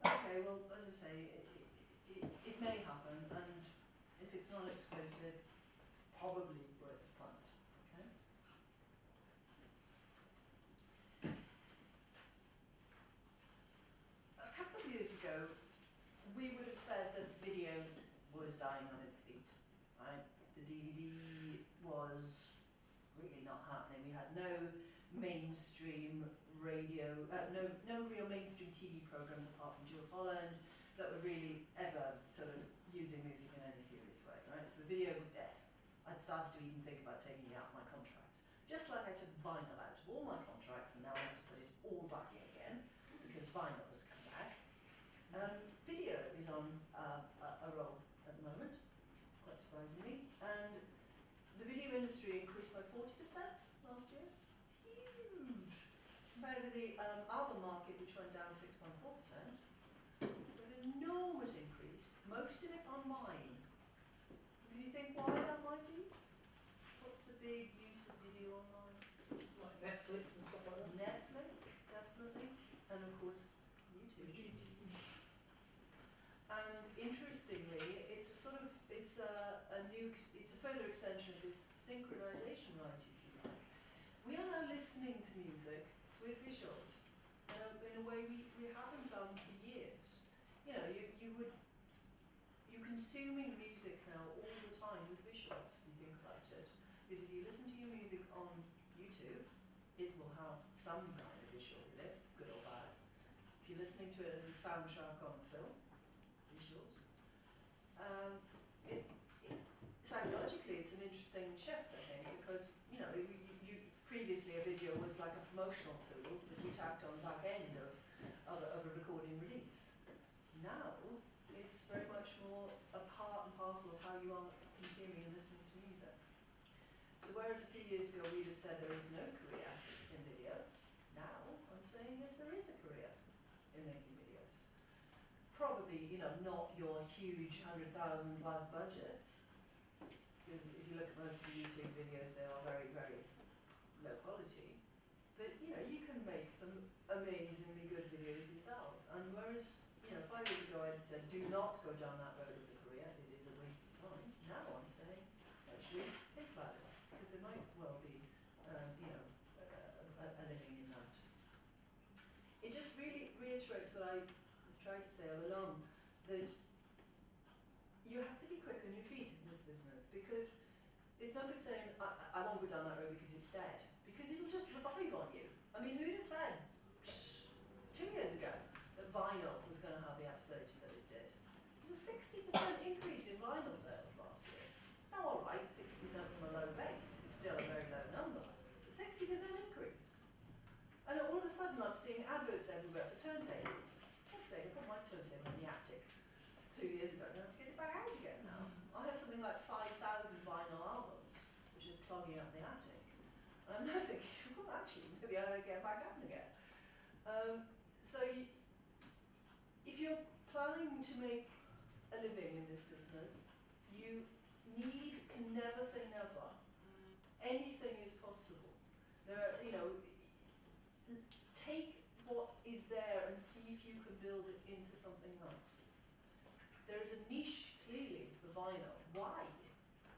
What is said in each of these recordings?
Okay, well, as I say, it may happen, and if it's not exclusive, probably worth a punt. Okay. A couple of years ago, we would have said that video was dying on its feet, right? The DVD was really not happening. We had no mainstream radio, no real mainstream TV programs apart from Jules Holland that were really ever sort of using music in any serious way, right? So the video was dead. I'd started to even think about taking it out of my contracts. Just like I took vinyl out of all my contracts and now I have to put it all back in again because vinyl has come back. Video is on a roll at the moment, quite surprisingly, and the video industry increased by 40% last year. Huge. Compared with the album market, which went down 6.4%, an enormous increase, most of it online. Do you think why that might be? What's the big use of video online? Like Netflix and stuff like that? Netflix, definitely, and of course YouTube. And interestingly, it's a sort of it's a further extension of this synchronization right, if you like. We are now listening to music with visuals in a way we haven't done for years. You know, you're consuming music now all the time with visuals, if you think about it. Because if you listen to your music on YouTube, it will have some kind of visual with it, good or bad. If you're listening to it as a soundtrack on film, visuals. Psychologically, it's an interesting shift, I think, because you know, you previously a video was like a promotional tool that you tacked on the back end of a recording release. Now, it's very much more a part and parcel of how you are consuming and listening to music. So whereas a few years ago we'd have said there is no career in video, now I'm saying yes, there is a career in making videos. Probably, you know, not your huge 100,000 plus budgets, because if you look at most of the YouTube videos, they are very, very low quality. But you know, you can make some amazingly good videos yourselves. And whereas, you know, 5 years ago I'd said, do not go down that road as a career, it is a waste of time. Now I'm saying, actually, think about it, because there might well be, you know, a living in that. It just really reiterates what I tried to say all along, that you have to be quick on your feet in this business, because it's no good saying, I won't go down that road because it's dead, because it'll just revive on you. I mean, who'd have said 2 years ago that vinyl was going to have the upsurge that it did? It was a 60% increase in vinyl sales last year. Now, all right, 60% from a low base, it's still a very low number, but 60% increase. And all of a sudden, I'm seeing adverts everywhere for turntables. I'd say, I put my turntable in the attic 2 years ago, and I have to get it back out again now. I have something like 5,000 vinyl albums, which are clogging up the attic. And I'm now thinking, well, actually, maybe I ought to get back down again. If you're planning to make a living in this business, you need to never say never. Anything is possible. There are, you know, take what is there and see if you can build it into something else. There is a niche, clearly, for vinyl. Why?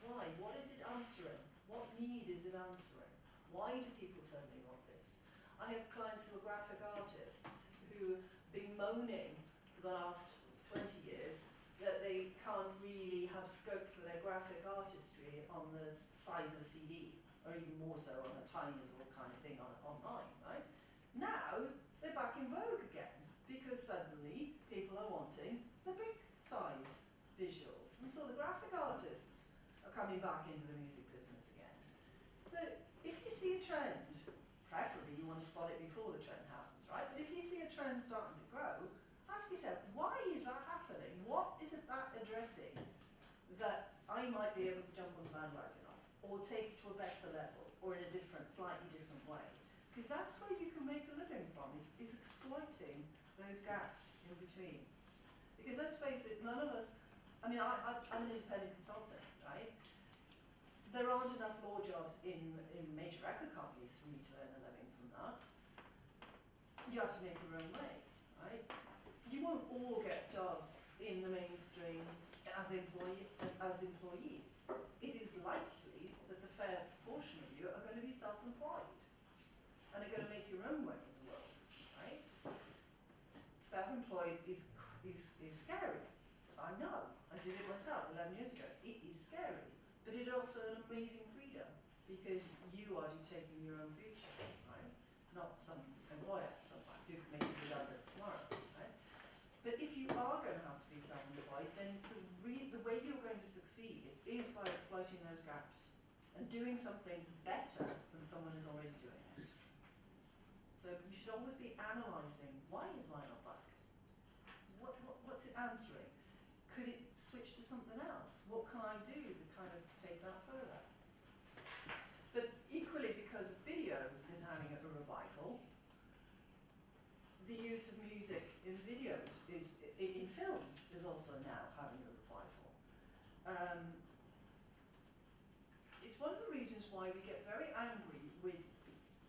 Why? What is it answering? What need is it answering? Why do people suddenly want this? I have clients who are graphic artists who have been moaning for the last 20 years that they can't really have scope for their graphic artistry on the size of a CD, or even more so on a tiny little kind of thing online, right? Now, they're back in vogue again, because suddenly people are wanting the big size visuals. And so the graphic artists are coming back into the music business again. So if you see a trend, preferably you want to spot it before the trend happens, right? But if you see a trend starting to grow, ask yourself, why is that happening? What is it that addressing that I might be able to jump on the bandwagon of, or take it to a better level, or in a different, slightly different way? Because that's where you can make a living from, is exploiting those gaps in between. Because let's face it, none of us, I mean, I'm an independent consultant, right? There aren't enough law jobs in major record companies for me to earn a living from that. You have to make your own way, right? you won't all get jobs in the mainstream as employees. It is likely that the fair proportion of you are going to be self-employed and are going to make your own way in the world, right? Self-employed is scary. I know. I did it myself 11 years ago. It is scary, but it also an amazing freedom because you are dictating your own future, right? Not some employer somewhere who can make you redundant tomorrow, right? But if you are going to have to be self-employed, then the way you're going to succeed is by exploiting those gaps and doing something better than someone is already doing it. So you should always be analysing, why is mine not black? What's it answering? Could it switch to something else? What can I do to kind of take that further? But equally, because video is having a revival, the use of music in videos in films is also now having a revival. It's one of the reasons why we get very angry with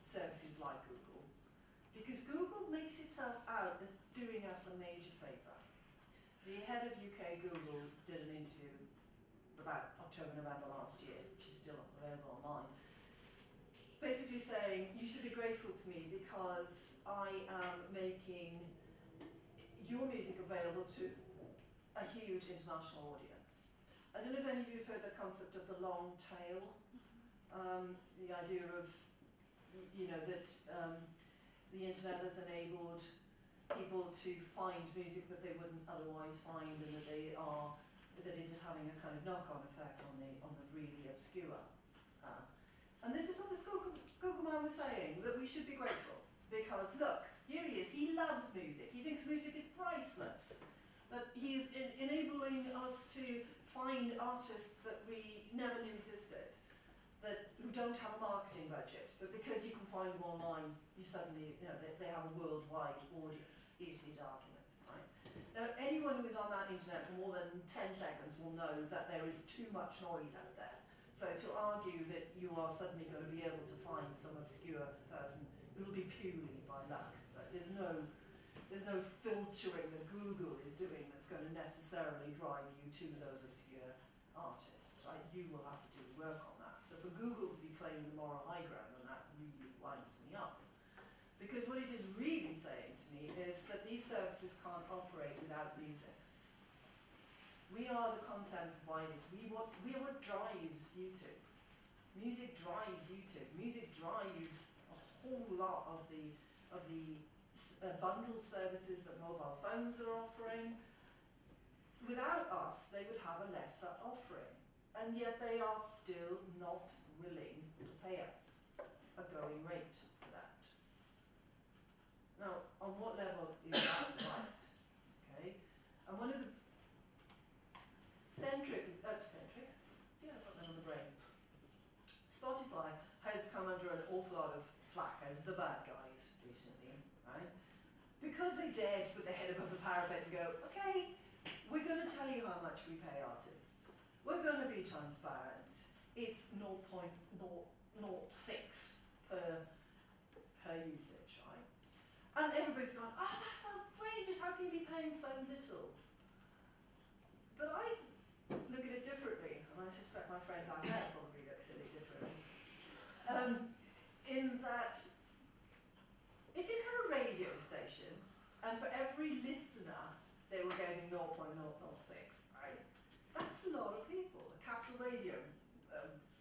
services like Google, because Google makes itself out as doing us a major favour. The head of UK Google did an interview about October, November last year, which is still available online, basically saying, you should be grateful to me because I am making your music available to a huge international audience. I don't know if any of you have heard the concept of the long tail, the idea of, you know, that the internet has enabled people to find music that they wouldn't otherwise find, and that it is having a kind of knock-on effect on the really obscure. And this is what this Google man was saying, that we should be grateful, because look, here he is, he loves music, he thinks music is priceless, that he is enabling us to find artists that we never knew existed, who don't have a marketing budget, but because you can find them online, you suddenly, you know, they have a worldwide audience, is his argument, right? Now, anyone who is on that internet for more than 10 seconds will know that there is too much noise out there. So to argue that you are suddenly going to be able to find some obscure person, it will be purely by luck. Right? There's no filtering that Google is doing that's going to necessarily drive you to those obscure artists, right? You will have to do the work on that. So for Google to be claiming the moral high ground on that really winds me up. Because what it is really saying to me is that these services can't operate without music. We are the content providers. We are what drives YouTube. Music drives YouTube. Music drives a whole lot of the bundled services that mobile phones are offering. Without us, they would have a lesser offering, and yet they are still not willing to pay us a going rate for that. Now, on what level is that right? Okay, and one of the Centric, see, I've got that on the brain. Spotify has come under an awful lot of flack as the bad guys recently, right? Because they dared to put their head above the parapet and go, okay, we're going to tell you how much we pay artists. We're going to be transparent. It's 0.06 per usage, right? And everybody's gone, oh, that's outrageous, how can you be paying so little? But I look at it differently, and I suspect my friend back there probably looks at it differently. In that, if you had a radio station, and for every listener they were getting 0.006, right? That's a lot of people. Capital Radio,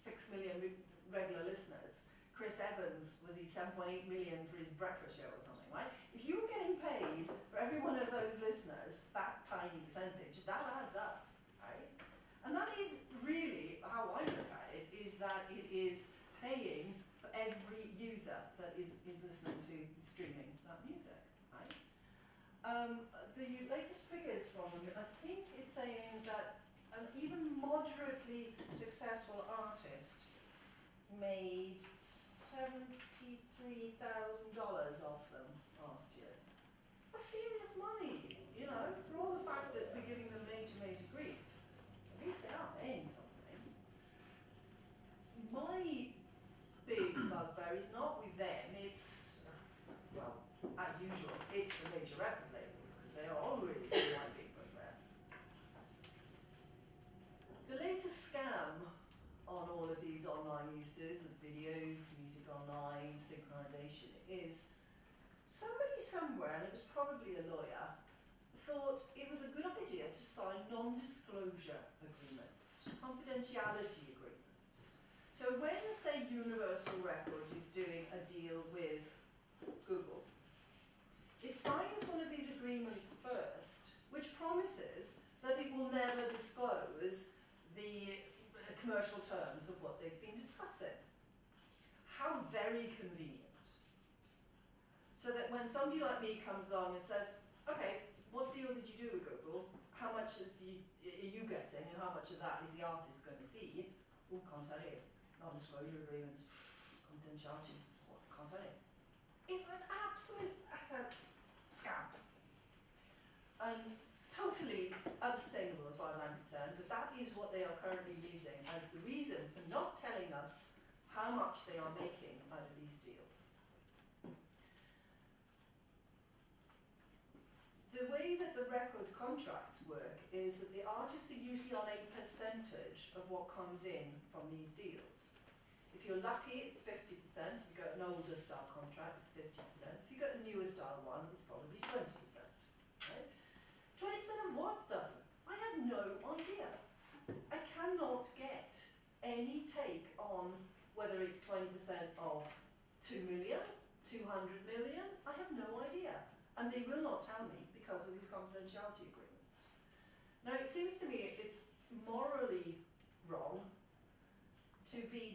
6 million regular listeners. Chris Evans, was he 7.8 million for his breakfast show or something, right? If you were getting paid for every one of those listeners, that tiny percentage, that adds up. And that is really how I look at it, is that it is paying for every user that is listening to streaming that music, right? The latest figures from them, I think, is saying that an even moderately successful artist made $73,000 off them last year. That's serious money, you know, for all the fact that we're giving them major grief. At least they are paying something. My big bugbear is not with them, it's, well, as usual, it's the major record labels, because They are always winding from there. The latest scam on all of these online uses of videos, music online, synchronization is somebody somewhere, and it was probably a lawyer, thought it was a good idea to sign non-disclosure agreements, confidentiality agreements. So when, say, Universal Records is doing a deal with Google, it signs one of these agreements first, which promises that it will never disclose the commercial terms of what they've been discussing. How very convenient. So that when somebody like me comes along and says, okay, what deal did you do with Google? How much are you getting, and how much of that is the artist going to see? Oh, can't tell you. Non-disclosure agreements, confidentiality, can't tell you. It's an absolute utter scam. And totally unsustainable as far as I'm concerned, but that is what they are currently using as the reason for not telling us how much they are making out of these deals. The way that the record contracts work is that the artists are usually on a percentage of what comes in from these deals. If you're lucky, it's 50%. If you got an older style contract, it's 50%. If you got a newer style one, it's probably 20%. Right? 20% of what, though? I have no idea. I cannot get any take on whether it's 20% of 2 million, 200 million. I have no idea. And they will not tell me because of these confidentiality agreements. Now, it seems to me it's morally wrong to be doing